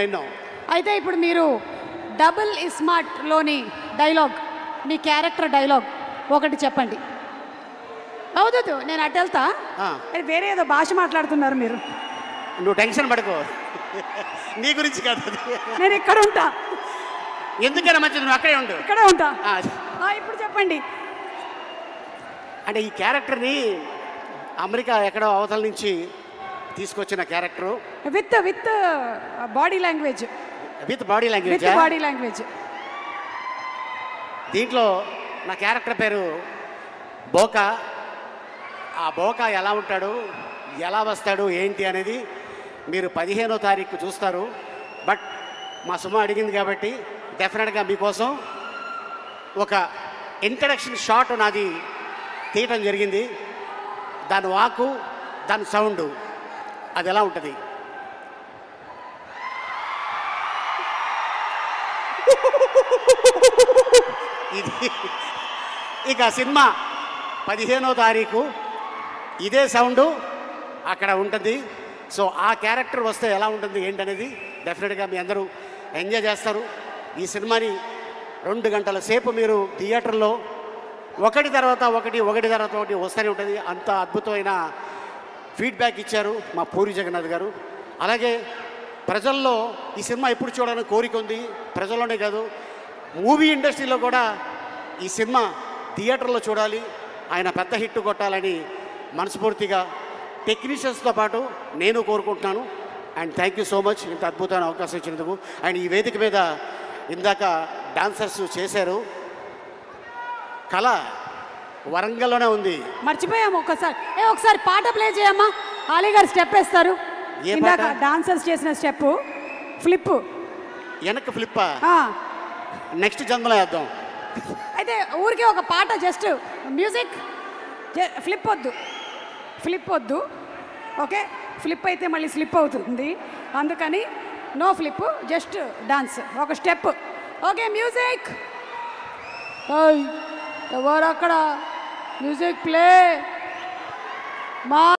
ఎన్నో. అయితే ఇప్పుడు మీరు డబుల్ ఇస్మార్ట్లోని డైలాగ్, మీ క్యారెక్టర్ డైలాగ్ ఒకటి చెప్పండి. అవుదు, నేను అటు వెళ్తా. వేరే ఏదో భాష మాట్లాడుతున్నారు మీరు. నువ్వు టెన్షన్ పడుకో, నీ గురించి కాదు అది. నేను ఇక్కడ ఉంటా. ఎందుకైనా మంచిది, నువ్వు అక్కడే ఉండు. ఇక్కడే ఉంటా. ఇప్పుడు చెప్పండి. అంటే ఈ క్యారెక్టర్ని అమెరికా ఎక్కడో అవతల నుంచి తీసుకొచ్చిన character, with body language. With body language. With body language. దీంట్లో నా క్యారెక్టర్ పేరు బోకా. ఆ బోకా ఎలా ఉంటాడు, ఎలా వస్తాడు, ఏంటి అనేది మీరు 15వ తారీఖు చూస్తారు. బట్ మా సుమ అడిగింది కాబట్టి డెఫినెట్గా మీకోసం ఒక ఇంట్రడక్షన్ షాట్ నాది తీయటం జరిగింది. దాని వాకు, దాని సౌండ్, అది ఎలా ఉంటుంది. ఇది ఇక సినిమా 15వ తారీఖు ఇదే సౌండు అక్కడ ఉంటుంది. సో ఆ క్యారెక్టర్ వస్తే ఎలా ఉంటుంది ఏంటనేది డెఫినెట్గా మీ అందరూ ఎంజాయ్ చేస్తారు. ఈ సినిమాని 2 గంటల సేపు మీరు థియేటర్లో ఒకటి తర్వాత ఒకటి వస్తూనే ఉంటుంది. అంత అద్భుతమైన ఫీడ్బ్యాక్ ఇచ్చారు మా పూరి జగన్నాథ్ గారు. అలాగే ప్రజల్లో ఈ సినిమా ఎప్పుడు చూడాలని కోరిక ఉంది. ప్రజల్లోనే కాదు, మూవీ ఇండస్ట్రీలో కూడా ఈ సినిమా థియేటర్లో చూడాలి, ఆయన పెద్ద హిట్ కొట్టాలని మనస్ఫూర్తిగా టెక్నీషియన్స్తో పాటు నేను కోరుకుంటున్నాను. And thank you so much ఇంత అద్భుతమైన అవకాశం ఇచ్చినందుకు. అండ్ ఈ వేదిక మీద ఇందాక డాన్సర్స్ చేశారు. కళ వరంగల్లోనే ఉంది. మర్చిపోయాము. ఒకసారి పాట ప్లే చేయమ్మా. ఆలీ గారు స్టెప్ వేస్తారు. ఇందాక డాన్సర్స్ చేసిన స్టెప్ ఫ్లిప్, వెనక్కి ఫ్లిప్పా? నెక్స్ట్ జన్మలో వేద్దాం. అయితే ఊరికే ఒక పాట, జస్ట్ మ్యూజిక్. ఫ్లిప్ వద్దు. ఓకే, ఫ్లిప్ అయితే మళ్ళీ స్లిప్ అవుతుంది, అందుకని నో ఫ్లిప్, జస్ట్ డాన్స్, ఒక స్టెప్. Okay, music. ఎవరు అక్కడ? Music play. మా